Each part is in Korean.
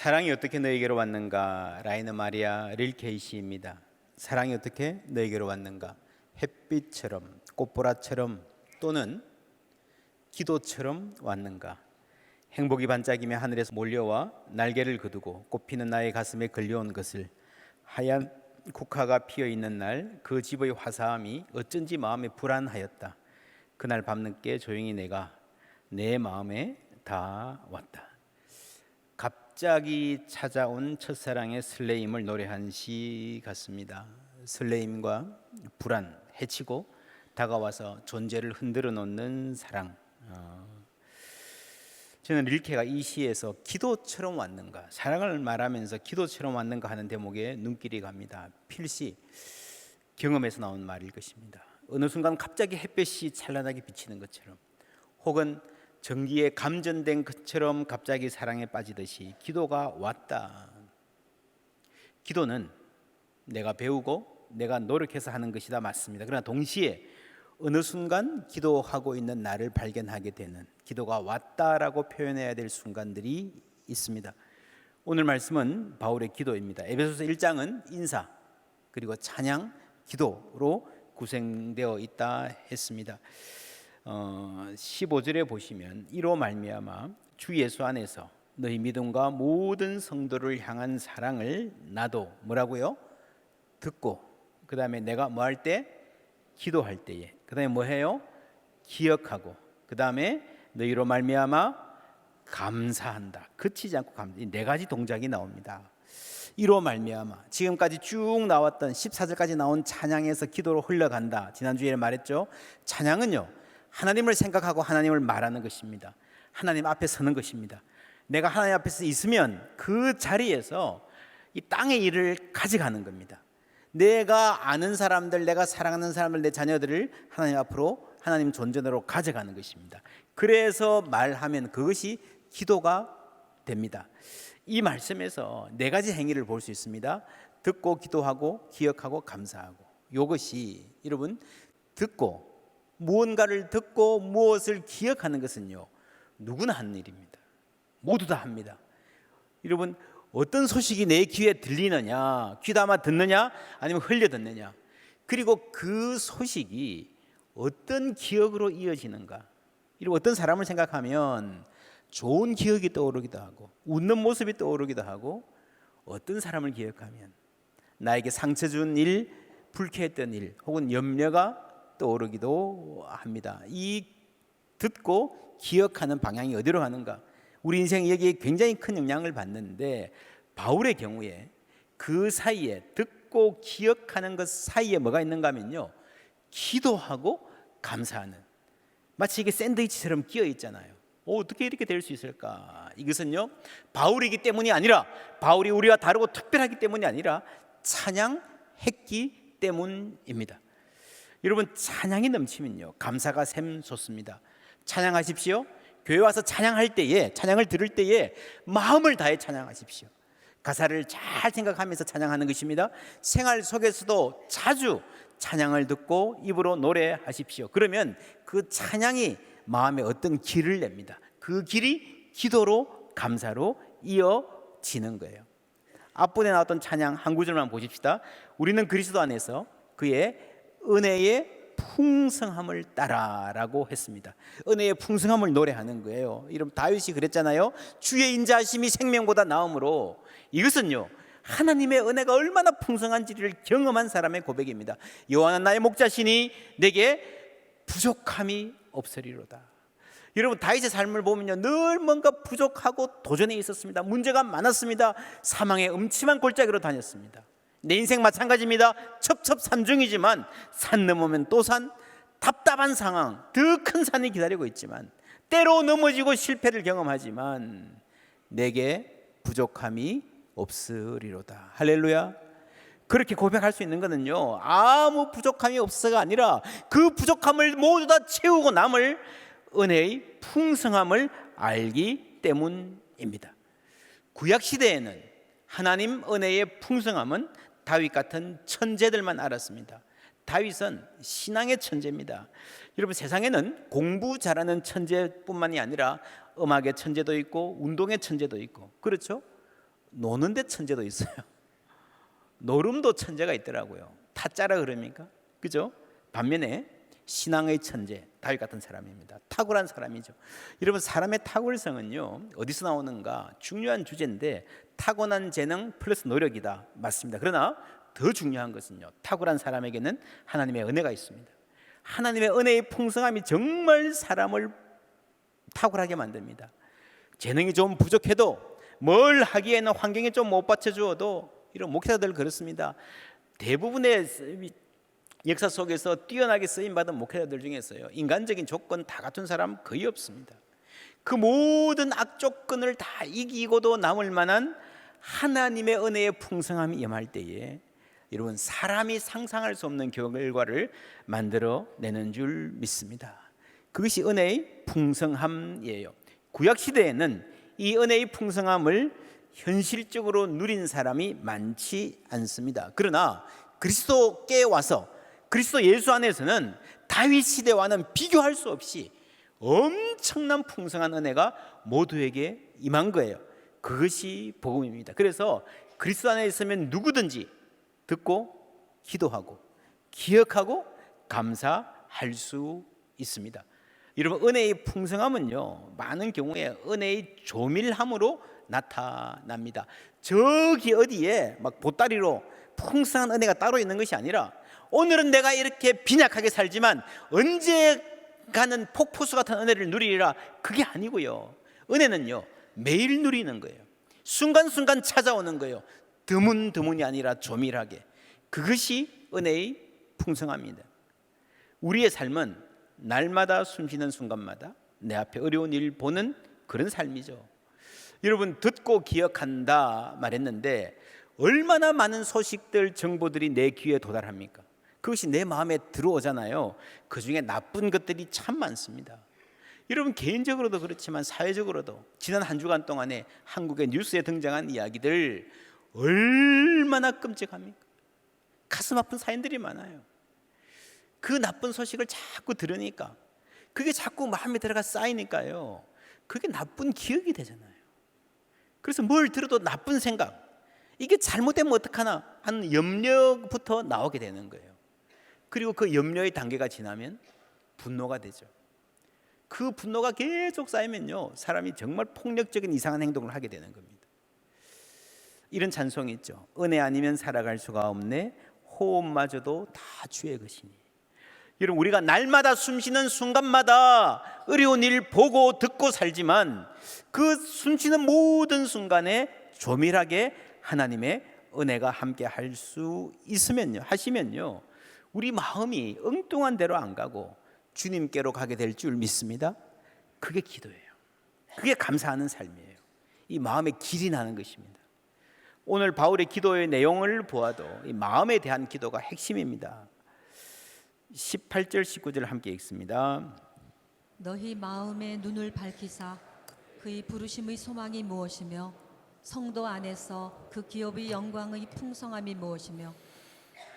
사랑이 어떻게 너에게로 왔는가? 라이너 마리아 릴케이 시입니다. 사랑이 어떻게 너에게로 왔는가? 햇빛처럼, 꽃보라처럼, 또는 기도처럼 왔는가? 행복이 반짝이며 하늘에서 몰려와 날개를 거두고 꽃피는 나의 가슴에 걸려온 것을, 하얀 국화가 피어있는 날 그 집의 화사함이 어쩐지 마음에 불안하였다. 그날 밤늦게 조용히 내가 내 마음에 다 왔다. 갑자기 찾아온 첫사랑의 설레임을 노래한 시 같습니다. 설레임과 불안, 해치고 다가와서 존재를 흔들어 놓는 사랑. 저는 릴케가 이 시에서 기도처럼 왔는가, 사랑을 말하면서 기도처럼 왔는가 하는 대목에 눈길이 갑니다. 필시 경험에서 나온 말일 것입니다. 어느 순간 갑자기 햇볕이 찬란하게 비치는 것처럼, 혹은 전기에 감전된 것처럼 갑자기 사랑에 빠지듯이 기도가 왔다. 기도는 내가 배우고 내가 노력해서 하는 것이다, 맞습니다. 그러나 동시에 어느 순간 기도하고 있는 나를 발견하게 되는, 기도가 왔다라고 표현해야 될 순간들이 있습니다. 오늘 말씀은 바울의 기도입니다. 에베소서 1장은 인사 그리고 찬양, 기도로 구성되어 있다 했습니다. 15절에 보시면 이로 말미암아 주 예수 안에서 너희 믿음과 모든 성도를 향한 사랑을 나도 뭐라고요? 듣고, 그 다음에 내가 뭐 할 때? 기도할 때에, 그 다음에 뭐 해요? 기억하고, 그 다음에 너희로 말미암아 감사한다. 그치지 않고 감사. 이 네 가지 동작이 나옵니다. 이로 말미암아, 지금까지 쭉 나왔던 14절까지 나온 찬양에서 기도로 흘러간다. 지난주에 말했죠. 찬양은요, 하나님을 생각하고 하나님을 말하는 것입니다. 하나님 앞에 서는 것입니다. 내가 하나님 앞에서 있으면 그 자리에서 이 땅의 일을 가져가는 겁니다. 내가 아는 사람들, 내가 사랑하는 사람들, 내 자녀들을 하나님 앞으로, 하나님 존전으로 가져가는 것입니다. 그래서 말하면 그것이 기도가 됩니다. 이 말씀에서 네 가지 행위를 볼 수 있습니다. 듣고, 기도하고, 기억하고, 감사하고. 이것이 여러분, 듣고, 무언가를 듣고 무엇을 기억하는 것은요, 누구나 하는 일입니다. 모두 다 합니다. 여러분, 어떤 소식이 내 귀에 들리느냐, 귀담아 듣느냐, 아니면 흘려 듣느냐, 그리고 그 소식이 어떤 기억으로 이어지는가. 이런 어떤 사람을 생각하면 좋은 기억이 떠오르기도 하고, 웃는 모습이 떠오르기도 하고, 어떤 사람을 기억하면 나에게 상처 준 일, 불쾌했던 일, 혹은 염려가 떠오르기도 합니다. 이 듣고 기억하는 방향이 어디로 가는가? 우리 인생이 여기에 굉장히 큰 영향을 받는데, 바울의 경우에 그 사이에, 듣고 기억하는 것 사이에 뭐가 있는가 하면요, 기도하고 감사하는, 마치 이게 샌드위치처럼 끼어 있잖아요. 어떻게 이렇게 될 수 있을까? 이것은요, 바울이기 때문이 아니라, 바울이 우리와 다르고 특별하기 때문이 아니라 찬양했기 때문입니다. 여러분, 찬양이 넘치면요, 감사가 샘솟습니다. 찬양하십시오. 교회 와서 찬양할 때에, 찬양을 들을 때에 마음을 다해 찬양하십시오. 가사를 잘 생각하면서 찬양하는 것입니다. 생활 속에서도 자주 찬양을 듣고 입으로 노래하십시오. 그러면 그 찬양이 마음에 어떤 길을 냅니다. 그 길이 기도로, 감사로 이어지는 거예요. 앞부분에 나왔던 찬양 한 구절만 보십시다. 우리는 그리스도 안에서 그의 은혜의 풍성함을 따라라고 했습니다. 은혜의 풍성함을 노래하는 거예요. 이런 다윗이 그랬잖아요. 주의 인자하심이 생명보다 나음으로. 이것은요, 하나님의 은혜가 얼마나 풍성한지를 경험한 사람의 고백입니다. 여호와는 나의 목자시니 내게 부족함이 없으리로다. 여러분, 다윗의 삶을 보면요, 늘 뭔가 부족하고 도전에 있었습니다. 문제가 많았습니다. 사망의 음침한 골짜기로 다녔습니다. 내 인생 마찬가지입니다. 첩첩산중이지만 산 넘으면 또 산, 답답한 상황, 더 큰 산이 기다리고 있지만, 때로 넘어지고 실패를 경험하지만 내게 부족함이 없으리로다. 할렐루야. 그렇게 고백할 수 있는 것은요, 아무 부족함이 없어가 아니라 그 부족함을 모두 다 채우고 남을 은혜의 풍성함을 알기 때문입니다. 구약시대에는 하나님 은혜의 풍성함은 다윗 같은 천재들만 알았습니다. 다윗은 신앙의 천재입니다. 여러분, 세상에는 공부 잘하는 천재뿐만이 아니라 음악의 천재도 있고 운동의 천재도 있고, 그렇죠? 노는데 천재도 있어요. 노름도 천재가 있더라고요. 타짜라 그럽니까? 그죠? 반면에 신앙의 천재 다윗 같은 사람입니다. 탁월한 사람이죠. 여러분, 사람의 탁월성은요 어디서 나오는가 중요한 주제인데, 타고난 재능 플러스 노력이다, 맞습니다. 그러나 더 중요한 것은요, 탁월한 사람에게는 하나님의 은혜가 있습니다. 하나님의 은혜의 풍성함이 정말 사람을 탁월하게 만듭니다. 재능이 좀 부족해도, 뭘 하기에는 환경이 좀 못 받쳐주어도, 이런 목회자들 그렇습니다. 대부분의 역사 속에서 뛰어나게 쓰임받은 목회자들 중에서요, 인간적인 조건 다 갖춘 사람 거의 없습니다. 그 모든 악조건을 다 이기고도 남을 만한 하나님의 은혜의 풍성함이 임할 때에 여러분, 사람이 상상할 수 없는 결과를 만들어내는 줄 믿습니다. 그것이 은혜의 풍성함이에요. 구약시대에는 이 은혜의 풍성함을 현실적으로 누린 사람이 많지 않습니다. 그러나 그리스도께 와서 그리스도 예수 안에서는 다윗 시대와는 비교할 수 없이 엄청난 풍성한 은혜가 모두에게 임한 거예요. 그것이 복음입니다. 그래서 그리스도 안에 있으면 누구든지 듣고 기도하고 기억하고 감사할 수 있습니다. 여러분, 은혜의 풍성함은요 많은 경우에 은혜의 조밀함으로 나타납니다. 저기 어디에 막 보따리로 풍성한 은혜가 따로 있는 것이 아니라, 오늘은 내가 이렇게 빈약하게 살지만 언제가는 폭포수 같은 은혜를 누리리라, 그게 아니고요. 은혜는요 매일 누리는 거예요. 순간순간 찾아오는 거예요. 드문드문이 아니라 조밀하게. 그것이 은혜의 풍성함입니다. 우리의 삶은 날마다 숨쉬는 순간마다 내 앞에 어려운 일 보는 그런 삶이죠. 여러분, 듣고 기억한다 말했는데 얼마나 많은 소식들, 정보들이 내 귀에 도달합니까? 그것이 내 마음에 들어오잖아요. 그 중에 나쁜 것들이 참 많습니다. 여러분, 개인적으로도 그렇지만 사회적으로도 지난 한 주간 동안에 한국의 뉴스에 등장한 이야기들 얼마나 끔찍합니까? 가슴 아픈 사연들이 많아요. 그 나쁜 소식을 자꾸 들으니까 그게 자꾸 마음에 들어가 쌓이니까요, 그게 나쁜 기억이 되잖아요. 그래서 뭘 들어도 나쁜 생각, 이게 잘못되면 어떡하나 하는 염려부터 나오게 되는 거예요. 그리고 그 염려의 단계가 지나면 분노가 되죠. 그 분노가 계속 쌓이면요, 사람이 정말 폭력적인 이상한 행동을 하게 되는 겁니다. 이런 찬송이 있죠. 은혜 아니면 살아갈 수가 없네, 호흡마저도 다 주의 것이니. 여러분, 우리가 날마다 숨쉬는 순간마다 어려운 일 보고 듣고 살지만 그 숨쉬는 모든 순간에 조밀하게 하나님의 은혜가 함께 할 수 있으면요, 하시면요, 우리 마음이 엉뚱한 대로 안 가고 주님께로 가게 될 줄 믿습니다. 그게 기도예요. 그게 감사하는 삶이에요. 이 마음에 길이 나는 것입니다. 오늘 바울의 기도의 내용을 보아도 이 마음에 대한 기도가 핵심입니다. 18절 19절 함께 읽습니다. 너희 마음의 눈을 밝히사 그의 부르심의 소망이 무엇이며 성도 안에서 그 기업의 영광의 풍성함이 무엇이며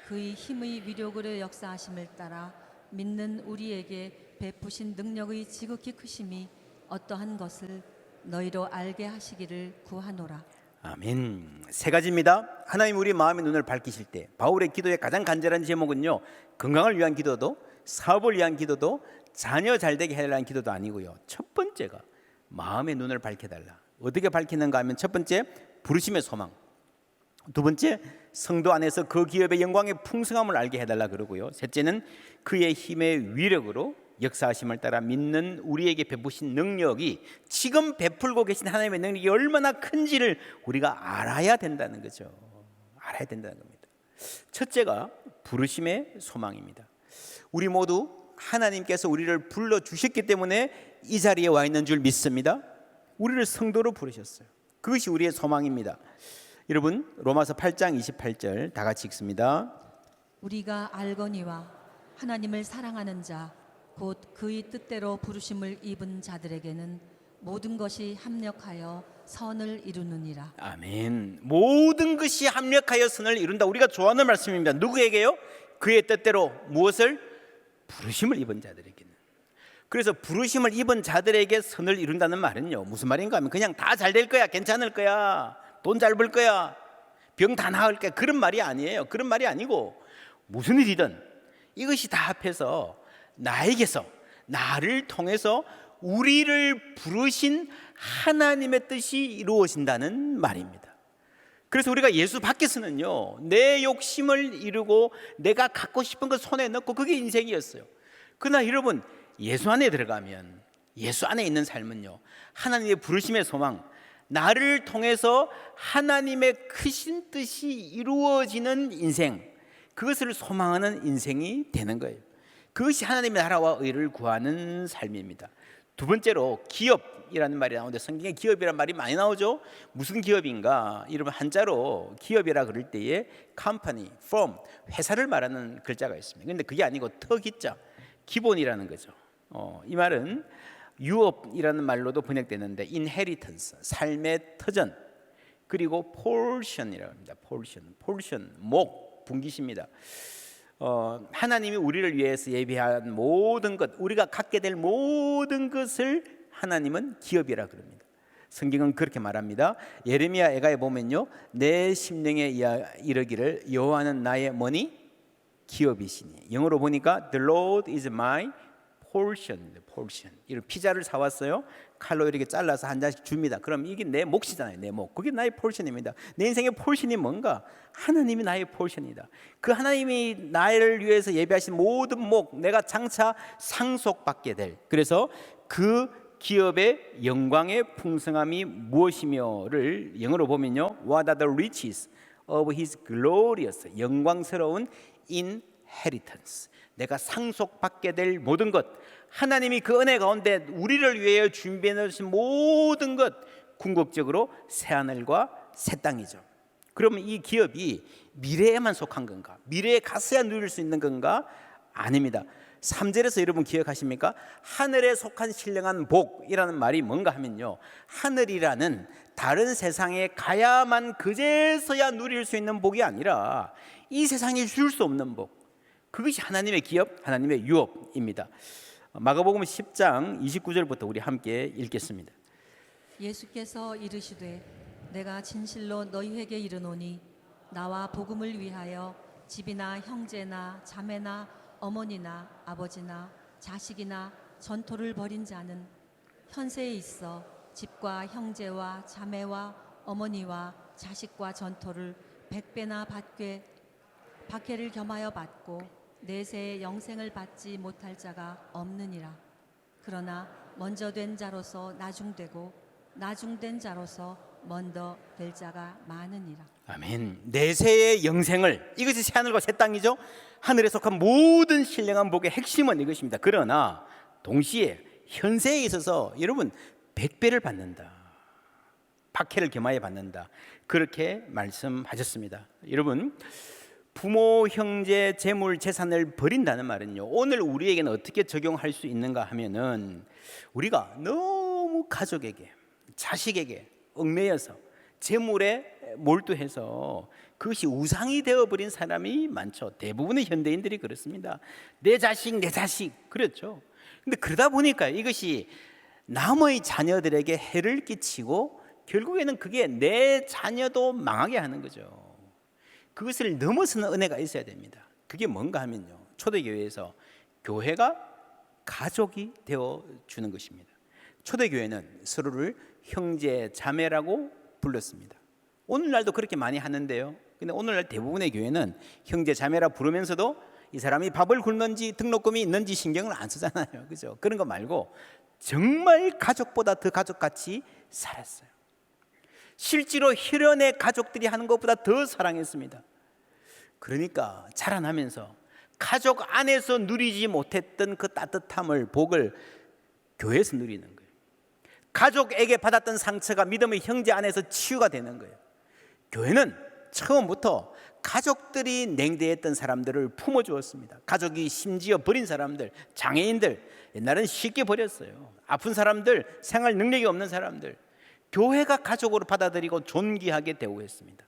그의 힘의 위력으로 역사하심을 따라 믿는 우리에게 베푸신 능력의 지극히 크심이 어떠한 것을 너희로 알게 하시기를 구하노라. 아멘. 세 가지입니다. 하나님 우리 마음의 눈을 밝히실 때, 바울의 기도의 가장 간절한 제목은요, 건강을 위한 기도도, 사업을 위한 기도도, 자녀 잘되게 해달라는 기도도 아니고요, 첫 번째가 마음의 눈을 밝혀달라. 어떻게 밝히는가 하면, 첫 번째 부르심의 소망, 두 번째 성도 안에서 그 기업의 영광의 풍성함을 알게 해달라 그러고요, 셋째는 그의 힘의 위력으로 역사하심을 따라 믿는 우리에게 베푸신 능력이, 지금 베풀고 계신 하나님의 능력이 얼마나 큰지를 우리가 알아야 된다는 거죠. 알아야 된다는 겁니다. 첫째가 부르심의 소망입니다. 우리 모두 하나님께서 우리를 불러주셨기 때문에 이 자리에 와 있는 줄 믿습니다. 우리를 성도로 부르셨어요. 그것이 우리의 소망입니다. 여러분, 로마서 8장 28절 다 같이 읽습니다. 우리가 알거니와 하나님을 사랑하는 자 곧 그의 뜻대로 부르심을 입은 자들에게는 모든 것이 합력하여 선을 이루느니라. 아멘. 모든 것이 합력하여 선을 이룬다. 우리가 좋아하는 말씀입니다. 누구에게요? 그의 뜻대로 무엇을? 부르심을 입은 자들에게는. 그래서 부르심을 입은 자들에게 선을 이룬다는 말은요, 무슨 말인가 하면 그냥 다 잘 될 거야, 괜찮을 거야, 돈 잘 벌 거야, 병 다 나을 거야, 그런 말이 아니에요. 그런 말이 아니고 무슨 일이든 이것이 다 합해서 나에게서, 나를 통해서 우리를 부르신 하나님의 뜻이 이루어진다는 말입니다. 그래서 우리가 예수 밖에서는요, 내 욕심을 이루고 내가 갖고 싶은 것 손에 넣고 그게 인생이었어요. 그러나 여러분, 예수 안에 들어가면, 예수 안에 있는 삶은요, 하나님의 부르심의 소망, 나를 통해서 하나님의 크신 뜻이 이루어지는 인생, 그것을 소망하는 인생이 되는 거예요. 그것이 하나님의 나라와 의를 구하는 삶입니다. 두 번째로 기업이라는 말이 나오는데, 성경에 기업이라는 말이 많이 나오죠. 무슨 기업인가? 여러분, 한자로 기업이라 그럴 때에 company, firm, 회사를 말하는 글자가 있습니다. 그런데 그게 아니고 터기자, 기본이라는 거죠. 이 말은 유업이라는 말로도 번역되는데 inheritance, 삶의 터전, 그리고 portion이라고 합니다. portion, 목, 분기십니다. 하나님이 우리를 위해서 예비한 모든 것, 우리가 갖게 될 모든 것을 하나님은 기업이라 그럽니다. 성경은 그렇게 말합니다. 예레미야 애가에 보면요, 내 심령에 이르기를 여호와는 나의 뭐니? 기업이시니. 영어로 보니까 The Lord is my portion. 이런 피자를 사왔어요. 칼로 이렇게 잘라서 한 잔씩 줍니다. 그럼 이게 내 몫이잖아요. 내 몫. 그게 나의 portion입니다. 내 인생의 portion이 뭔가? 하나님이 나의 portion이다. 그 하나님이 나를 위해서 예비하신 모든 목, 내가 장차 상속받게 될, 그래서 그 기업의 영광의 풍성함이 무엇이며를 영어로 보면요, What are the riches of his glorious, 영광스러운 inheritance, 내가 상속받게 될 모든 것, 하나님이 그 은혜 가운데 우리를 위하여 준비해 놓으신 모든 것, 궁극적으로 새하늘과 새 땅이죠. 그러면 이 기업이 미래에만 속한 건가? 미래에 가서야 누릴 수 있는 건가? 아닙니다. 3절에서 여러분 기억하십니까? 하늘에 속한 신령한 복이라는 말이 뭔가 하면요, 하늘이라는 다른 세상에 가야만 그제서야 누릴 수 있는 복이 아니라 이 세상에 줄 수 없는 복, 그것이 하나님의 기업, 하나님의 유업입니다. 마가복음 10장 29절부터 우리 함께 읽겠습니다. 예수께서 이르시되 내가 진실로 너희에게 이르노니 나와 복음을 위하여 집이나 형제나 자매나 어머니나 아버지나 자식이나 전토를 벌인 자는 현세에 있어 집과 형제와 자매와 어머니와 자식과 전토를 100배나 박해를 겸하여 받고 내세의 영생을 받지 못할 자가 없느니라. 그러나 먼저 된 자로서 나중되고 나중된 자로서 먼저 될 자가 많으니라. 아멘. 내세의 영생을, 이것이 새하늘과 새 땅이죠. 하늘에 속한 모든 신령한 복의 핵심은 이것입니다. 그러나 동시에 현세에 있어서 여러분 100배를 받는다, 박해를 겸하여 받는다, 그렇게 말씀하셨습니다. 여러분, 부모, 형제, 재물, 재산을 버린다는 말은요, 오늘 우리에게는 어떻게 적용할 수 있는가 하면은, 우리가 너무 가족에게, 자식에게 얽매여서 재물에 몰두해서 그것이 우상이 되어버린 사람이 많죠. 대부분의 현대인들이 그렇습니다. 내 자식, 그렇죠. 근데 그러다 보니까 이것이 남의 자녀들에게 해를 끼치고 결국에는 그게 내 자녀도 망하게 하는 거죠. 그것을 넘어서는 은혜가 있어야 됩니다. 그게 뭔가 하면요, 초대교회에서 교회가 가족이 되어주는 것입니다. 초대교회는 서로를 형제, 자매라고 불렀습니다. 오늘날도 그렇게 많이 하는데요, 근데 오늘날 대부분의 교회는 형제, 자매라 부르면서도 이 사람이 밥을 굶는지 등록금이 있는지 신경을 안 쓰잖아요. 그죠? 그런 거 말고 정말 가족보다 더 가족같이 살았어요. 실제로 혈연의 가족들이 하는 것보다 더 사랑했습니다. 그러니까 자라나면서 가족 안에서 누리지 못했던 그 따뜻함을, 복을 교회에서 누리는 거예요. 가족에게 받았던 상처가 믿음의 형제 안에서 치유가 되는 거예요. 교회는 처음부터 가족들이 냉대했던 사람들을 품어주었습니다. 가족이 심지어 버린 사람들, 장애인들, 옛날엔 쉽게 버렸어요. 아픈 사람들, 생활 능력이 없는 사람들, 교회가 가족으로 받아들이고 존귀하게 대우했습니다.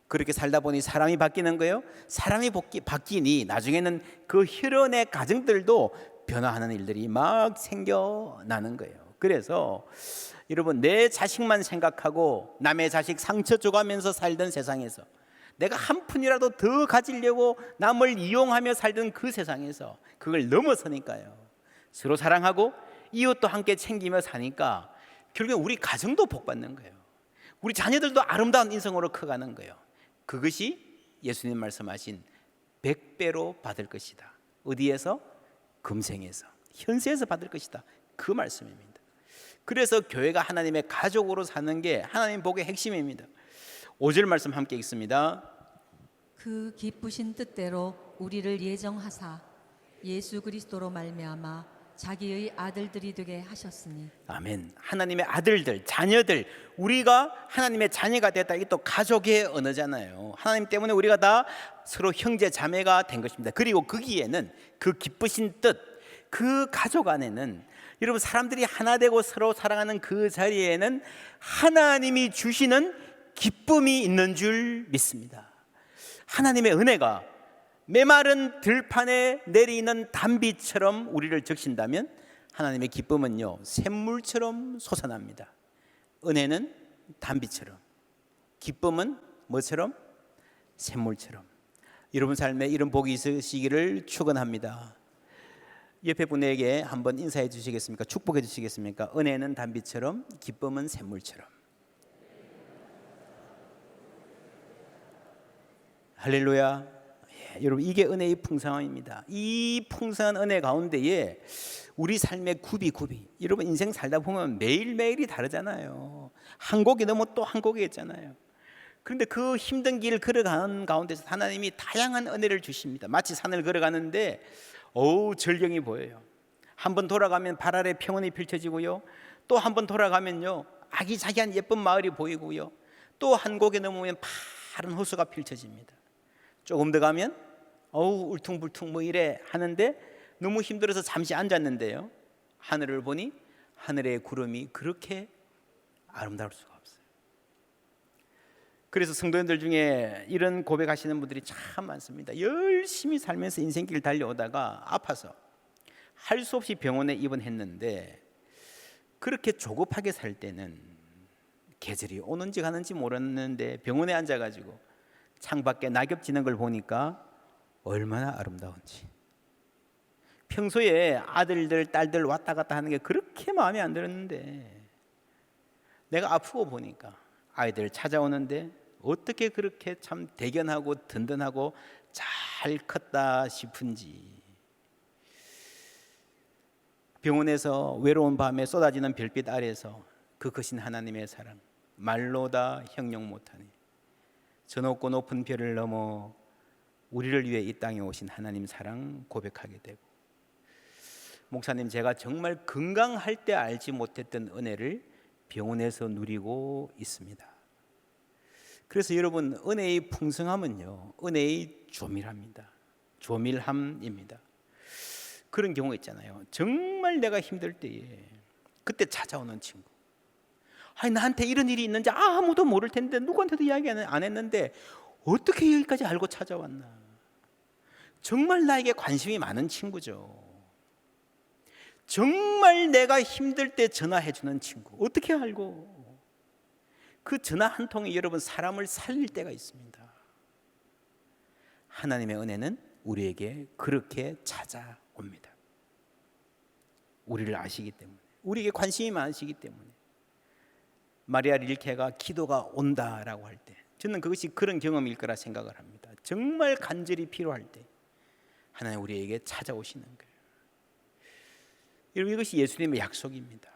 그렇게 살다 보니 사람이 바뀌는 거예요. 사람이 바뀌니 나중에는 그 혈연의 가정들도 변화하는 일들이 막 생겨나는 거예요. 그래서 여러분, 내 자식만 생각하고 남의 자식 상처 줘가면서 살던 세상에서, 내가 한 푼이라도 더 가지려고 남을 이용하며 살던 그 세상에서 그걸 넘어서니까요, 서로 사랑하고 이웃도 함께 챙기며 사니까 결국 우리 가정도 복받는 거예요. 우리 자녀들도 아름다운 인성으로 커가는 거예요. 그것이 예수님 말씀하신 100배로 받을 것이다. 어디에서? 금생에서, 현세에서 받을 것이다. 그 말씀입니다. 그래서 교회가 하나님의 가족으로 사는 게 하나님 복의 핵심입니다. 5절 말씀 함께 읽습니다. 그 기쁘신 뜻대로 우리를 예정하사 예수 그리스도로 말미암아 자기의 아들들이 되게 하셨으니. 아멘. 하나님의 아들들, 자녀들, 우리가 하나님의 자녀가 됐다. 이게 또 가족의 언어잖아요. 하나님 때문에 우리가 다 서로 형제 자매가 된 것입니다. 그리고 거기에는 그 기쁘신 뜻, 그 가족 안에는 여러분, 사람들이 하나 되고 서로 사랑하는 그 자리에는 하나님이 주시는 기쁨이 있는 줄 믿습니다. 하나님의 은혜가 메마른 들판에 내리는 단비처럼 우리를 적신다면 하나님의 기쁨은요, 샘물처럼 솟아납니다. 은혜는 단비처럼, 기쁨은 뭐처럼? 샘물처럼. 여러분 삶에 이런 복이 있으시기를 축원합니다. 옆에 분에게 한번 인사해 주시겠습니까? 축복해 주시겠습니까? 은혜는 단비처럼, 기쁨은 샘물처럼. 할렐루야. 여러분, 이게 은혜의 풍성함입니다. 이 풍성한 은혜 가운데에 우리 삶의 굽이 여러분, 인생 살다 보면 매일매일이 다르잖아요. 한 곡이 넘어 또 한 곡이 있잖아요. 그런데 그 힘든 길 걸어가는 가운데서 하나님이 다양한 은혜를 주십니다. 마치 산을 걸어가는데 절경이 보여요. 한번 돌아가면 발 아래 평원이 펼쳐지고요, 또 한 번 돌아가면요, 아기자기한 예쁜 마을이 보이고요, 또 한 곡에 넘으면 파란 호수가 펼쳐집니다. 조금 더 가면 울퉁불퉁 뭐 이래 하는데 너무 힘들어서 잠시 앉았는데요, 하늘을 보니 하늘의 구름이 그렇게 아름다울 수가 없어요. 그래서 성도님들 중에 이런 고백하시는 분들이 참 많습니다. 열심히 살면서 인생길 달려오다가 아파서 할 수 없이 병원에 입원했는데, 그렇게 조급하게 살 때는 계절이 오는지 가는지 모르는데 병원에 앉아가지고 창밖에 낙엽 지는 걸 보니까 얼마나 아름다운지. 평소에 아들들 딸들 왔다 갔다 하는 게 그렇게 마음에 안 들었는데, 내가 아프고 보니까 아이들 찾아오는데 어떻게 그렇게 참 대견하고 든든하고 잘 컸다 싶은지. 병원에서 외로운 밤에 쏟아지는 별빛 아래에서 그 크신 하나님의 사랑 말로 다 형용 못하니, 저 높고 높은 별을 넘어 우리를 위해 이 땅에 오신 하나님 사랑 고백하게 되고, 목사님, 제가 정말 건강할 때 알지 못했던 은혜를 병원에서 누리고 있습니다. 그래서 여러분, 은혜의 풍성함은요, 은혜의 조밀함입니다. 그런 경우가 있잖아요. 정말 내가 힘들 때에 그때 찾아오는 친구. 아니, 나한테 이런 일이 있는지 아무도 모를 텐데, 누구한테도 이야기 안 했는데 어떻게 여기까지 알고 찾아왔나. 정말 나에게 관심이 많은 친구죠. 정말 내가 힘들 때 전화해 주는 친구. 어떻게 알고? 그 전화 한 통이 여러분 사람을 살릴 때가 있습니다. 하나님의 은혜는 우리에게 그렇게 찾아옵니다. 우리를 아시기 때문에, 우리에게 관심이 많으시기 때문에. 마리아 릴케가 기도가 온다라고 할 때, 저는 그것이 그런 경험일 거라 생각을 합니다. 정말 간절히 필요할 때 하나님 우리에게 찾아오시는 거예요. 여러분, 이것이 예수님의 약속입니다.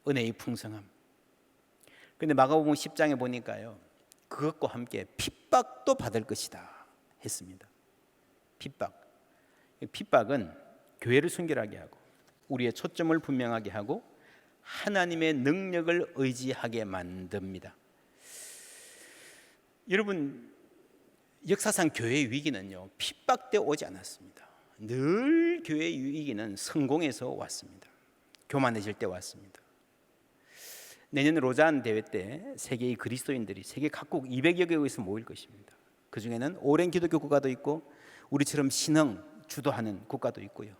은혜의 풍성함. 그런데 마가복음 10장에 보니까요, 그것과 함께 핍박도 받을 것이다 했습니다. 핍박은 교회를 순결하게 하고 우리의 초점을 분명하게 하고 하나님의 능력을 의지하게 만듭니다. 여러분, 역사상 교회의 위기는요, 핍박 때 오지 않았습니다. 늘 교회의 위기는 성공에서 왔습니다. 교만해질 때 왔습니다. 내년 로잔 대회 때 세계의 그리스도인들이 세계 각국 200여 개국에서 모일 것입니다. 그 중에는 오랜 기독교 국가도 있고 우리처럼 신흥 주도하는 국가도 있고요,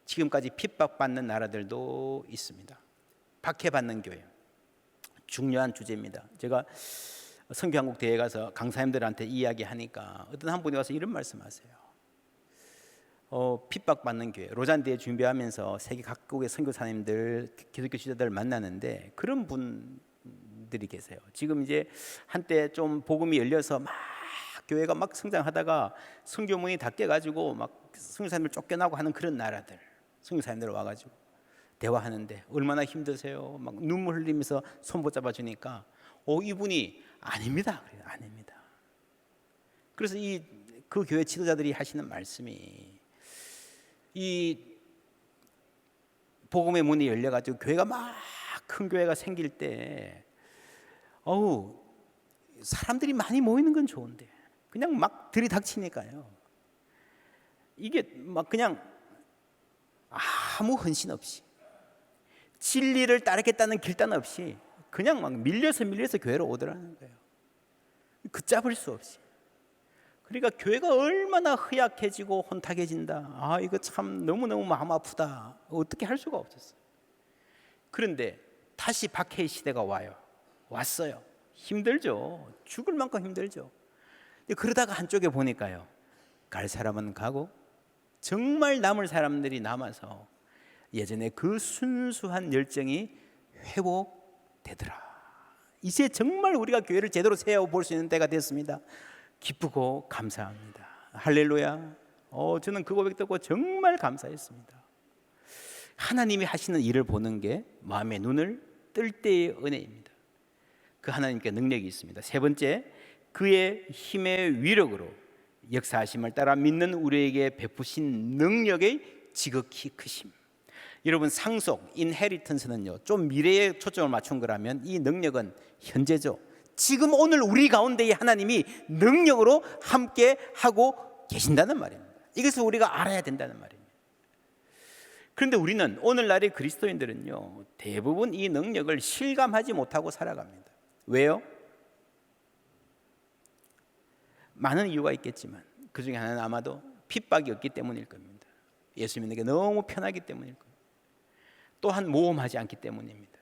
지금까지 핍박받는 나라들도 있습니다. 박해받는 교회, 중요한 주제입니다. 제가 선교한국 대회에 가서 강사님들한테 이야기하니까 어떤 한 분이 와서 이런 말씀하세요. 핍박받는 교회, 로잔 대회 준비하면서 세계 각국의 선교사님들, 기독교 지도자들 만나는데 그런 분들이 계세요. 지금 이제 한때 좀 복음이 열려서 막 교회가 막 성장하다가 선교문이 닫혀가지고 막 선교사님들 쫓겨나고 하는 그런 나라들, 선교사님들 와가지고 대화하는데 얼마나 힘드세요? 막 눈물 흘리면서 손 붙잡아 주니까 이분이 아닙니다. 아닙니다. 그래서 그 교회 지도자들이 하시는 말씀이 이 복음의 문이 열려가지고 교회가 막 큰 교회가 생길 때 사람들이 많이 모이는 건 좋은데 그냥 막 들이닥치니까요. 이게 막 그냥 아무 헌신 없이 진리를 따르겠다는 결단 없이 그냥 막 밀려서 교회로 오더라는 거예요. 걷잡을 수 없이. 그러니까 교회가 얼마나 허약해지고 혼탁해진다. 이거 참 너무너무 마음 아프다. 어떻게 할 수가 없었어요. 그런데 다시 박해의 시대가 왔어요. 힘들죠. 죽을 만큼 힘들죠. 근데 그러다가 한쪽에 보니까요, 갈 사람은 가고 정말 남을 사람들이 남아서 예전에 그 순수한 열정이 회복되더라. 이제 정말 우리가 교회를 제대로 세워볼 수 있는 때가 됐습니다. 기쁘고 감사합니다. 할렐루야. 저는 그 고백 듣고 정말 감사했습니다. 하나님이 하시는 일을 보는 게 마음의 눈을 뜰 때의 은혜입니다. 그 하나님께 능력이 있습니다. 세 번째, 그의 힘의 위력으로 역사하심을 따라 믿는 우리에게 베푸신 능력의 지극히 크심. 여러분, 상속, 인헤리턴스는요, 좀 미래에 초점을 맞춘 거라면 이 능력은 현재죠. 지금 오늘 우리 가운데에 하나님이 능력으로 함께 하고 계신다는 말입니다. 이것을 우리가 알아야 된다는 말입니다. 그런데 우리는 오늘날의 그리스도인들은요, 대부분 이 능력을 실감하지 못하고 살아갑니다. 왜요? 많은 이유가 있겠지만 그 중에 하나는 아마도 핍박이 없기 때문일 겁니다. 예수 믿는 게 너무 편하기 때문일 겁니다. 또한 모험하지 않기 때문입니다.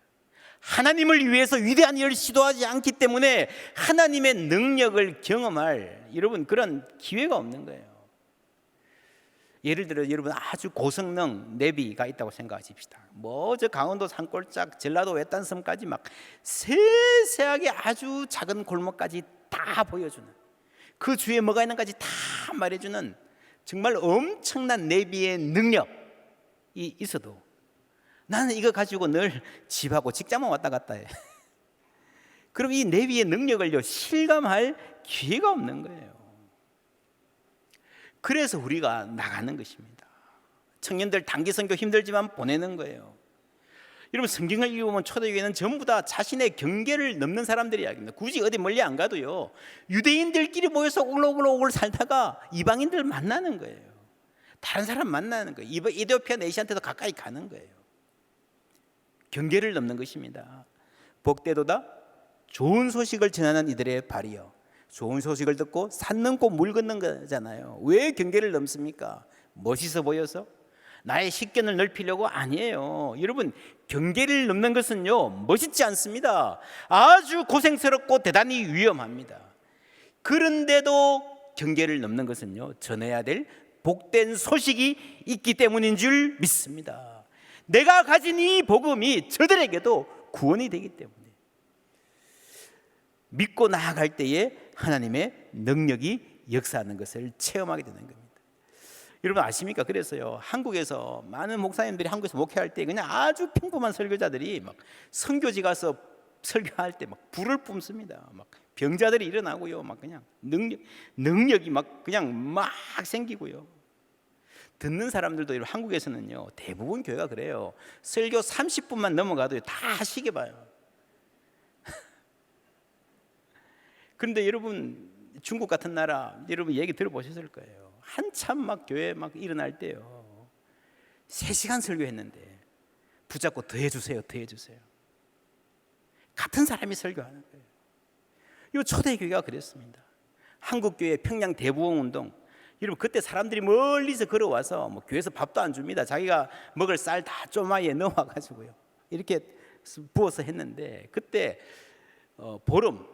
하나님을 위해서 위대한 일을 시도하지 않기 때문에 하나님의 능력을 경험할 여러분 그런 기회가 없는 거예요. 예를 들어 여러분 아주 고성능 내비가 있다고 생각하십시다. 저 강원도 산골짝 전라도 외딴섬까지 막 세세하게 아주 작은 골목까지 다 보여주는, 그 주위에 뭐가 있는가지 다 말해주는 정말 엄청난 내비의 능력이 있어도 나는 이거 가지고 늘 집하고 직장만 왔다 갔다 해. 그럼 이 내비의 능력을요 실감할 기회가 없는 거예요. 그래서 우리가 나가는 것입니다. 청년들 단기 선교 힘들지만 보내는 거예요. 여러분, 성경을 읽어보면 초대교회는 전부 다 자신의 경계를 넘는 사람들이 이야기입니다. 굳이 어디 멀리 안 가도요, 유대인들끼리 모여서 오글오글 살다가 이방인들 만나는 거예요. 다른 사람 만나는 거예요. 이디오피아 내시한테도 가까이 가는 거예요. 경계를 넘는 것입니다. 복되도다 좋은 소식을 전하는 이들의 발이요. 좋은 소식을 듣고 산 넘고 물 걷는 거잖아요. 왜 경계를 넘습니까? 멋있어 보여서? 나의 식견을 넓히려고? 아니에요. 여러분, 경계를 넘는 것은요 멋있지 않습니다. 아주 고생스럽고 대단히 위험합니다. 그런데도 경계를 넘는 것은요 전해야 될 복된 소식이 있기 때문인 줄 믿습니다. 내가 가진 이 복음이 저들에게도 구원이 되기 때문에 믿고 나아갈 때에 하나님의 능력이 역사하는 것을 체험하게 되는 겁니다. 여러분 아십니까? 그래서요 한국에서 많은 목사님들이 한국에서 목회할 때 그냥 아주 평범한 설교자들이 막 선교지 가서 설교할 때 막 불을 뿜습니다. 막 병자들이 일어나고요, 막 그냥 능력이 막 그냥 막 생기고요. 듣는 사람들도 한국에서는요 대부분 교회가 그래요. 설교 30분만 넘어가도 다 시계 봐요. 그런데 여러분 중국 같은 나라 여러분 얘기 들어보셨을 거예요. 한참 막 교회 막 일어날 때요 3시간 설교했는데 붙잡고 더 해주세요, 더 해주세요. 같은 사람이 설교하는 거예요. 이 초대교회가 그랬습니다. 한국교회 평양 대부흥운동, 여러분 그때 사람들이 멀리서 걸어와서 뭐 교회에서 밥도 안 줍니다. 자기가 먹을 쌀 다 쪼마에 넣어가지고요 이렇게 부어서 했는데 그때 보름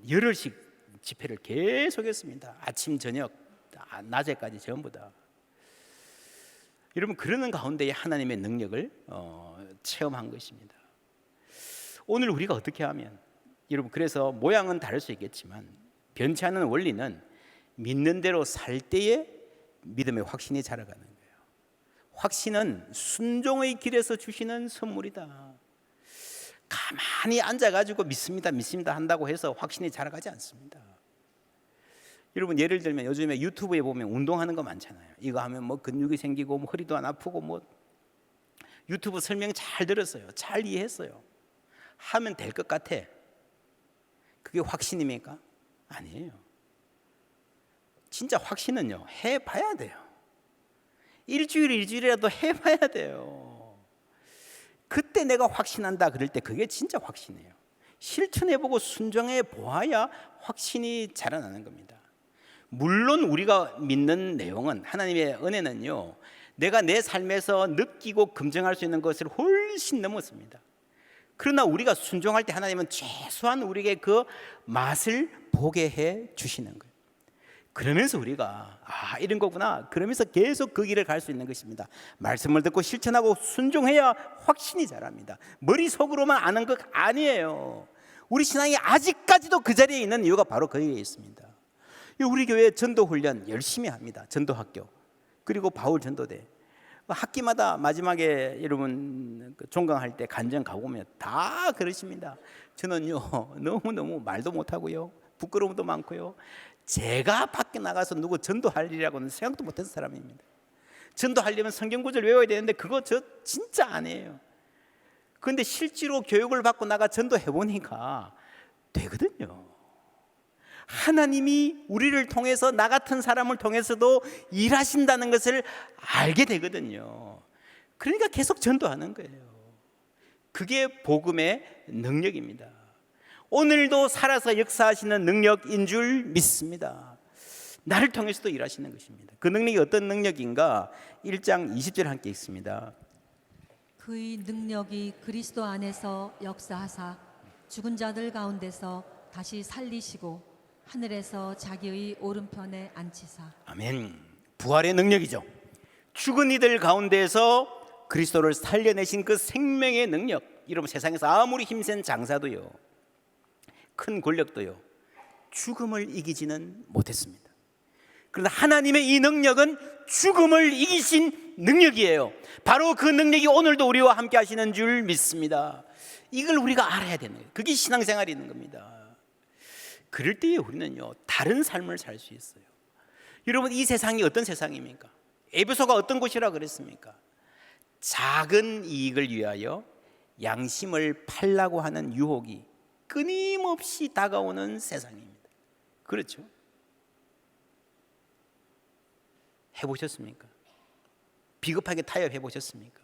열흘씩 집회를 계속했습니다. 아침 저녁 낮에까지 전부 다. 여러분 그러는 가운데 하나님의 능력을 체험한 것입니다. 오늘 우리가 어떻게 하면, 여러분 그래서 모양은 다를 수 있겠지만 변치 않는 원리는 믿는 대로 살 때에 믿음의 확신이 자라가는 거예요. 확신은 순종의 길에서 주시는 선물이다. 가만히 앉아가지고 믿습니다 한다고 해서 확신이 자라가지 않습니다. 여러분 예를 들면 요즘에 유튜브에 보면 운동하는 거 많잖아요. 이거 하면 뭐 근육이 생기고 뭐 허리도 안 아프고 뭐 유튜브 설명 잘 들었어요. 잘 이해했어요. 하면 될 것 같아. 그게 확신입니까? 아니에요. 진짜 확신은요 해봐야 돼요. 일주일이라도 해봐야 돼요. 그때 내가 확신한다 그럴 때 그게 진짜 확신이에요. 실천해보고 순종해 보아야 확신이 자라나는 겁니다. 물론 우리가 믿는 내용은, 하나님의 은혜는요 내가 내 삶에서 느끼고 검증할 수 있는 것을 훨씬 넘었습니다. 그러나 우리가 순종할 때 하나님은 최소한 우리에게 그 맛을 보게 해 주시는 거예요. 그러면서 우리가 이런 거구나, 그러면서 계속 그 길을 갈 수 있는 것입니다. 말씀을 듣고 실천하고 순종해야 확신이 자랍니다. 머릿속으로만 아는 것 아니에요. 우리 신앙이 아직까지도 그 자리에 있는 이유가 바로 거기에 있습니다. 우리 교회 전도훈련 열심히 합니다. 전도학교, 그리고 바울 전도대. 학기마다 마지막에 여러분 종강할 때 간정 가보면 다 그러십니다. 저는요 너무너무 말도 못하고요, 부끄러움도 많고요, 제가 밖에 나가서 누구 전도할 일이라고는 생각도 못한 사람입니다. 전도하려면 성경 구절 외워야 되는데 그거 저 진짜 안 해요. 그런데 실제로 교육을 받고 나가 전도해 보니까 되거든요. 하나님이 우리를 통해서, 나 같은 사람을 통해서도 일하신다는 것을 알게 되거든요. 그러니까 계속 전도하는 거예요. 그게 복음의 능력입니다. 오늘도 살아서 역사하시는 능력인 줄 믿습니다. 나를 통해서도 일하시는 것입니다. 그 능력이 어떤 능력인가? 1장 20절 함께 읽습니다. 그의 능력이 그리스도 안에서 역사하사 죽은 자들 가운데서 다시 살리시고 하늘에서 자기의 오른편에 앉히사. 아멘. 부활의 능력이죠. 죽은 이들 가운데서 그리스도를 살려내신 그 생명의 능력. 여러분 세상에서 아무리 힘센 장사도요, 큰 권력도요, 죽음을 이기지는 못했습니다. 그러나 하나님의 이 능력은 죽음을 이기신 능력이에요. 바로 그 능력이 오늘도 우리와 함께 하시는 줄 믿습니다. 이걸 우리가 알아야 되는 거예요. 그게 신앙생활이 있는 겁니다. 그럴 때에 우리는요 다른 삶을 살 수 있어요. 여러분 이 세상이 어떤 세상입니까? 에베소가 어떤 곳이라 그랬습니까? 작은 이익을 위하여 양심을 팔라고 하는 유혹이 끊임없이 다가오는 세상입니다. 그렇죠? 해보셨습니까? 비겁하게 타협해 보셨습니까?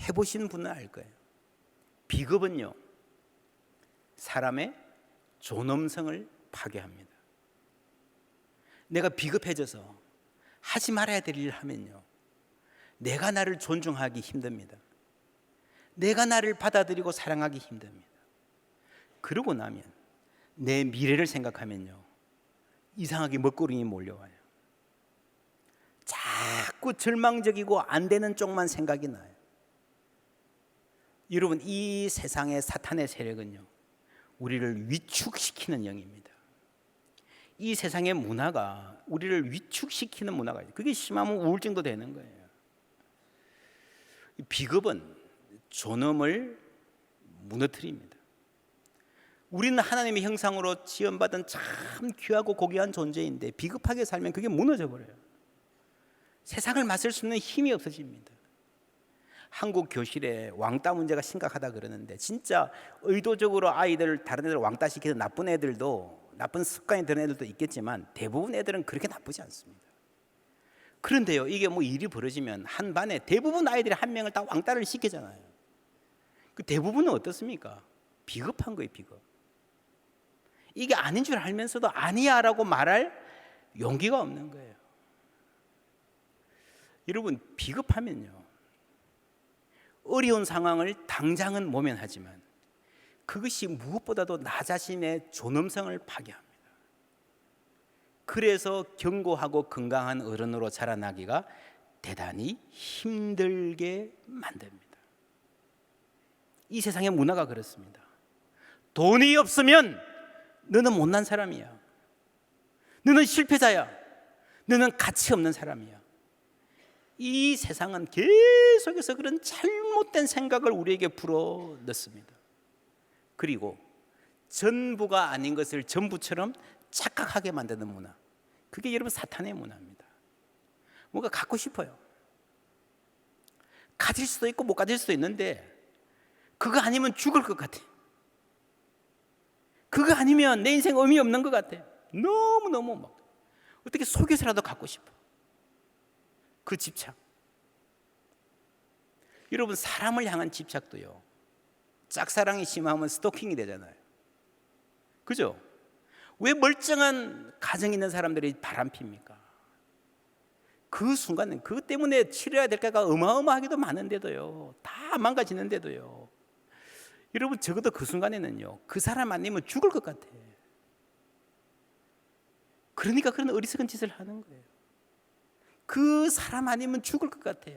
해보신 분은 알 거예요. 비겁은요 사람의 존엄성을 파괴합니다. 내가 비겁해져서 하지 말아야 될 일을 하면요 내가 나를 존중하기 힘듭니다. 내가 나를 받아들이고 사랑하기 힘듭니다. 그러고 나면 내 미래를 생각하면요 이상하게 먹구름이 몰려와요. 자꾸 절망적이고 안 되는 쪽만 생각이 나요. 여러분 이 세상의 사탄의 세력은요 우리를 위축시키는 영입니다. 이 세상의 문화가 우리를 위축시키는 문화가 있어요. 그게 심하면 우울증도 되는 거예요. 비겁은 존엄을 무너뜨립니다. 우리는 하나님의 형상으로 지음받은 참 귀하고 고귀한 존재인데 비겁하게 살면 그게 무너져 버려요. 세상을 맞설 수 있는 힘이 없어집니다. 한국 교실에 왕따 문제가 심각하다 그러는데 진짜 의도적으로 아이들, 다른 애들 왕따 시키는 나쁜 애들도, 나쁜 습관이 드는 애들도 있겠지만 대부분 애들은 그렇게 나쁘지 않습니다. 그런데요 이게 뭐 일이 벌어지면 한 반에 대부분 아이들이 한 명을 다 왕따를 시키잖아요. 그 대부분은 어떻습니까? 비겁한 거예요. 비겁. 이게 아닌 줄 알면서도 아니야 라고 말할 용기가 없는 거예요. 여러분 비겁하면요 어려운 상황을 당장은 모면하지만 그것이 무엇보다도 나 자신의 존엄성을 파괴합니다. 그래서 견고하고 건강한 어른으로 자라나기가 대단히 힘들게 만듭니다. 이 세상의 문화가 그렇습니다. 돈이 없으면 너는 못난 사람이야. 너는 실패자야. 너는 가치 없는 사람이야. 이 세상은 계속해서 그런 잘못된 생각을 우리에게 불어 넣습니다. 그리고 전부가 아닌 것을 전부처럼 착각하게 만드는 문화, 그게 여러분 사탄의 문화입니다. 뭔가 갖고 싶어요. 가질 수도 있고 못 가질 수도 있는데 그거 아니면 죽을 것 같아. 그거 아니면 내 인생 의미 없는 것 같아. 너무너무 막 어떻게 속여서라도 갖고 싶어. 그 집착. 여러분, 사람을 향한 집착도요, 짝사랑이 심하면 스토킹이 되잖아요. 그죠? 왜 멀쩡한 가정 있는 사람들이 바람핍니까? 그 순간은 그것 때문에 치러야 될 거가 어마어마하게도 많은데도요, 다 망가지는데도요, 여러분 적어도 그 순간에는요, 그 사람 아니면 죽을 것 같아. 그러니까 그런 어리석은 짓을 하는 거예요. 그 사람 아니면 죽을 것 같아.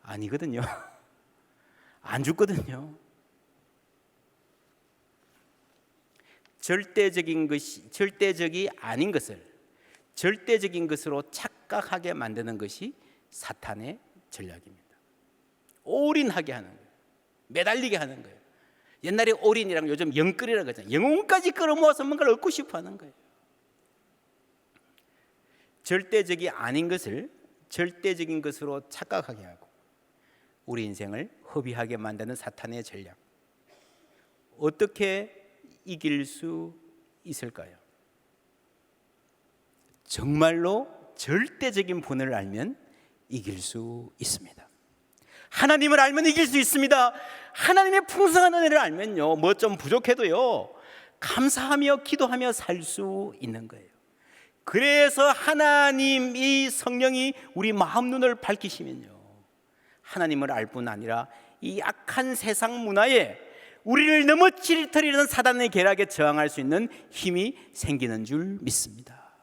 아니거든요. 안 죽거든요. 절대적이 아닌 것을 절대적인 것으로 착각하게 만드는 것이 사탄의 전략입니다. 올인하게 하는 거예요. 매달리게 하는 거예요. 옛날에 올인이랑 요즘 영끌이라고 하잖아요. 영혼까지 끌어모아서 뭔가를 얻고 싶어 하는 거예요. 절대적이 아닌 것을 절대적인 것으로 착각하게 하고 우리 인생을 허비하게 만드는 사탄의 전략. 어떻게 이길 수 있을까요? 정말로 절대적인 분을 알면 이길 수 있습니다. 하나님을 알면 이길 수 있습니다. 하나님의 풍성한 은혜를 알면요, 뭐 좀 부족해도요, 감사하며 기도하며 살 수 있는 거예요. 그래서 하나님 이 성령이 우리 마음 눈을 밝히시면요, 하나님을 알 뿐 아니라 이 악한 세상 문화에 우리를 넘어뜨리는 사단의 계략에 저항할 수 있는 힘이 생기는 줄 믿습니다.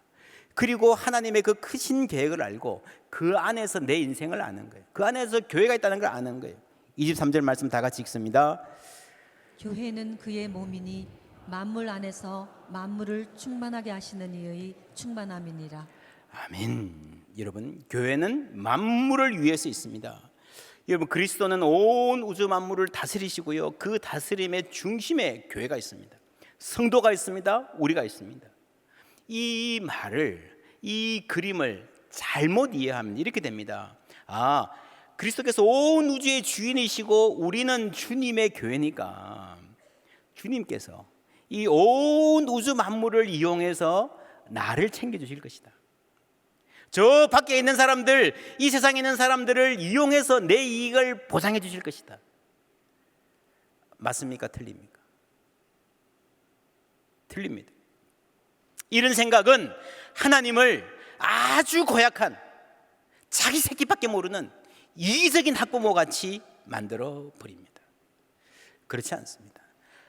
그리고 하나님의 그 크신 계획을 알고 그 안에서 내 인생을 아는 거예요. 그 안에서 교회가 있다는 걸 아는 거예요. 23절 말씀 다 같이 읽습니다. 교회는 그의 몸이니 만물 안에서 만물을 충만하게 하시는 이의 충만함이니라. 아멘. 여러분, 교회는 만물을 위해서 있습니다. 여러분, 그리스도는 온 우주 만물을 다스리시고요, 그 다스림의 중심에 교회가 있습니다. 성도가 있습니다. 우리가 있습니다. 이 말을, 이 그림을 잘못 이해하면 이렇게 됩니다. 그리스도께서 온 우주의 주인이시고 우리는 주님의 교회니까 주님께서 이 온 우주 만물을 이용해서 나를 챙겨주실 것이다. 저 밖에 있는 사람들, 이 세상에 있는 사람들을 이용해서 내 이익을 보상해 주실 것이다. 맞습니까? 틀립니까? 틀립니다. 이런 생각은 하나님을 아주 고약한 자기 새끼밖에 모르는 이기적인 학부모 같이 만들어 버립니다. 그렇지 않습니다.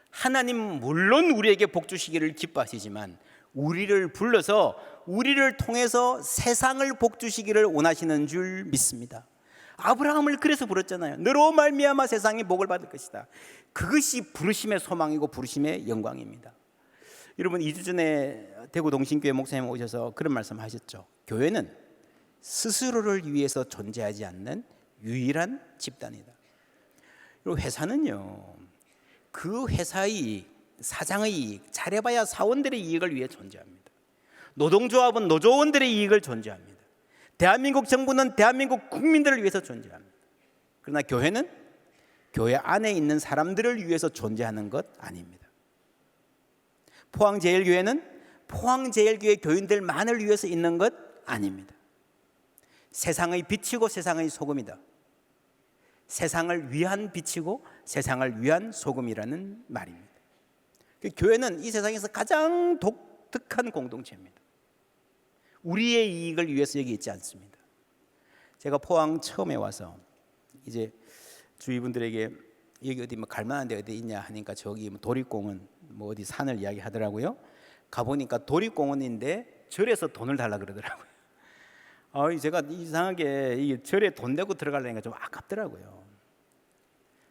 하나님 물론 우리에게 복 주시기를 기뻐하시지만 우리를 불러서 우리를 통해서 세상을 복 주시기를 원하시는 줄 믿습니다. 아브라함을 그래서 부르잖아요. 너로 말미암아 세상이 복을 받을 것이다. 그것이 부르심의 소망이고 부르심의 영광입니다. 여러분, 2주 전에 대구 동신교회 목사님 오셔서 그런 말씀 하셨죠. 교회는 스스로를 위해서 존재하지 않는 유일한 집단이다. 그리고 회사는요, 그 회사의 이익, 사장의 이익, 잘해봐야 사원들의 이익을 위해 존재합니다. 노동조합은 노조원들의 이익을 존재합니다. 대한민국 정부는 대한민국 국민들을 위해서 존재합니다. 그러나 교회는 교회 안에 있는 사람들을 위해서 존재하는 것 아닙니다. 포항제일교회는 포항제일교회 교인들만을 위해서 있는 것 아닙니다. 세상의 빛이고 세상의 소금이다. 세상을 위한 빛이고 세상을 위한 소금이라는 말입니다. 교회는 이 세상에서 가장 독특한 공동체입니다. 우리의 이익을 위해서 여기 있지 않습니다. 제가 포항 처음에 와서 이제 주위 분들에게 여기 어디 뭐 갈만한 데 어디 있냐 하니까 저기 뭐 도립공원 뭐 어디 산을 이야기하더라고요. 가보니까 도립공원인데 절에서 돈을 달라 그러더라고요. 제가 이상하게 이 절에 돈 내고 들어가려니까 좀 아깝더라고요.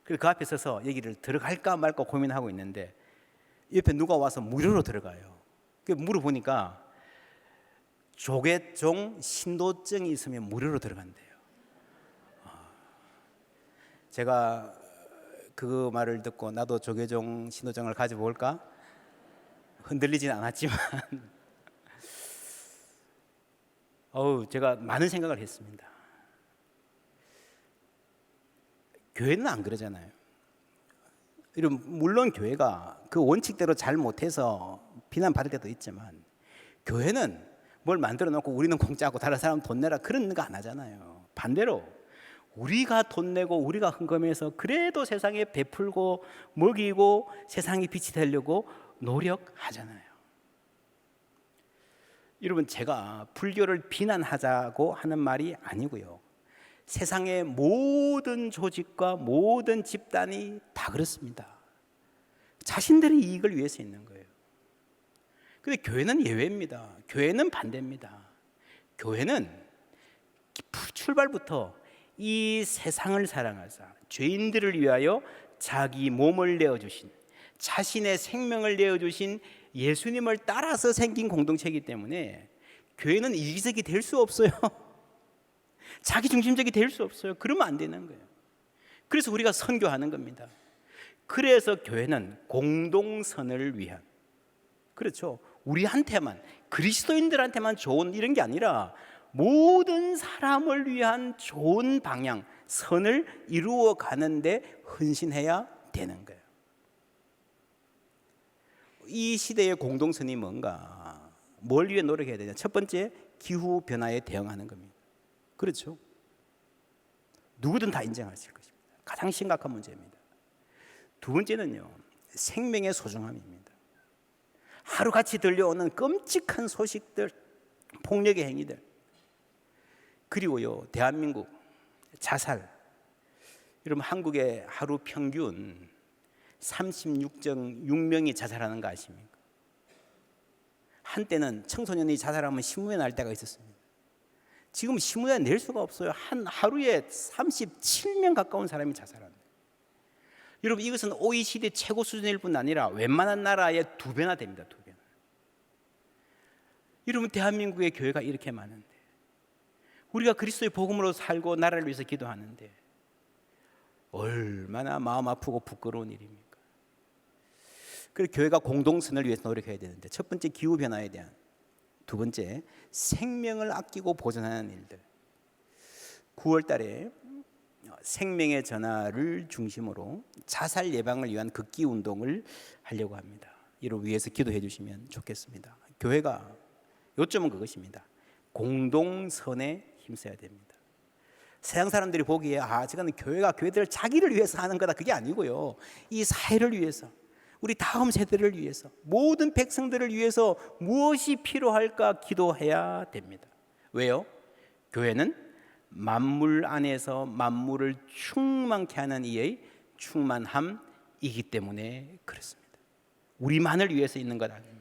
그래서 그 앞에 서서 여기를 들어갈까 말까 고민하고 있는데 옆에 누가 와서 무료로 들어가요. 그 물어보니까 조계종 신도증이 있으면 무료로 들어간대요. 제가 그 말을 듣고 나도 조계종 신도증을 가지고 올까? 흔들리진 않았지만 제가 많은 생각을 했습니다. 교회는 안 그러잖아요. 물론 교회가 그 원칙대로 잘 못해서 비난받을 때도 있지만 교회는 뭘 만들어 놓고 우리는 공짜고 다른 사람 돈 내라 그런 거 안 하잖아요. 반대로 우리가 돈 내고 우리가 헌금해서 그래도 세상에 베풀고 먹이고 세상에 빛이 되려고 노력하잖아요. 여러분, 제가 불교를 비난하자고 하는 말이 아니고요. 세상의 모든 조직과 모든 집단이 다 그렇습니다. 자신들의 이익을 위해서 있는 거예요. 근데 교회는 예외입니다. 교회는 반대입니다. 교회는 출발부터 이 세상을 사랑하사 죄인들을 위하여 자기 몸을 내어주신, 자신의 생명을 내어주신 예수님을 따라서 생긴 공동체이기 때문에 교회는 이기적이 될 수 없어요. 자기 중심적이 될 수 없어요. 그러면 안 되는 거예요. 그래서 우리가 선교하는 겁니다. 그래서 교회는 공동선을 위한, 그렇죠, 우리한테만, 그리스도인들한테만 좋은 이런 게 아니라 모든 사람을 위한 좋은 방향, 선을 이루어 가는데 헌신해야 되는 거예요. 이 시대의 공동선이 뭔가, 뭘 위해 노력해야 되냐? 첫 번째, 기후 변화에 대응하는 겁니다. 그렇죠? 누구든 다 인정하실 것입니다. 가장 심각한 문제입니다. 두 번째는요, 생명의 소중함입니다. 하루같이 들려오는 끔찍한 소식들, 폭력의 행위들, 그리고요, 대한민국 자살. 여러분, 한국의 하루 평균 36.6명이 자살하는 거 아십니까? 한때는 청소년이 자살하면 신문에 날 때가 있었습니다. 지금 신문에 낼 수가 없어요. 하루에 37명 가까운 사람이 자살한다. 여러분, 이것은 OECD 최고 수준일 뿐 아니라 웬만한 나라의 2배나 됩니다. 2배나. 여러분, 대한민국의 교회가 이렇게 많은데, 우리가 그리스도의 복음으로 살고 나라를 위해서 기도하는데 얼마나 마음 아프고 부끄러운 일입니까? 그래서 교회가 공동선을 위해서 노력해야 되는데, 첫 번째 기후변화에 대한, 두 번째 생명을 아끼고 보존하는 일들. 9월 달에 생명의 전화를 중심으로 자살 예방을 위한 극기 운동을 하려고 합니다. 이를 위해서 기도해 주시면 좋겠습니다. 교회가 요점은 그것입니다. 공동선에 힘써야 됩니다. 세상 사람들이 보기에 지금 교회가 교회들 자기를 위해서 하는 거다, 그게 아니고요, 이 사회를 위해서, 우리 다음 세대를 위해서, 모든 백성들을 위해서 무엇이 필요할까 기도해야 됩니다. 왜요? 교회는 만물 안에서 만물을 충만케 하는 이의 충만함이기 때문에 그렇습니다. 우리만을 위해서 있는 것 아닙니다.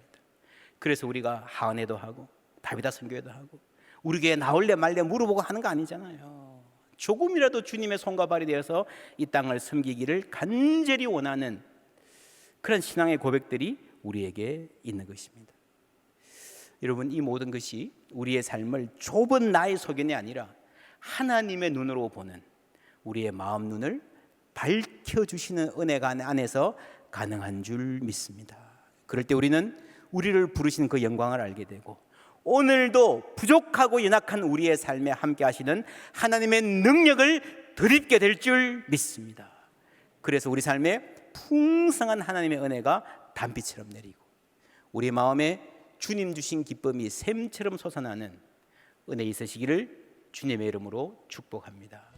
그래서 우리가 하은회도 하고 다비다 선교회도 하고 우리 교회 나올래 말래 물어보고 하는 거 아니잖아요. 조금이라도 주님의 손과 발이 되어서 이 땅을 섬기기를 간절히 원하는 그런 신앙의 고백들이 우리에게 있는 것입니다. 여러분, 이 모든 것이 우리의 삶을 좁은 나의 소견이 아니라 하나님의 눈으로 보는 우리의 마음 눈을 밝혀주시는 은혜가 안에서 가능한 줄 믿습니다. 그럴 때 우리는 우리를 부르신 그 영광을 알게 되고, 오늘도 부족하고 연약한 우리의 삶에 함께 하시는 하나님의 능력을 덧입게 될 줄 믿습니다. 그래서 우리 삶에 풍성한 하나님의 은혜가 단비처럼 내리고 우리 마음에 주님 주신 기쁨이 샘처럼 솟아나는 은혜 있으시기를 주님의 이름으로 축복합니다.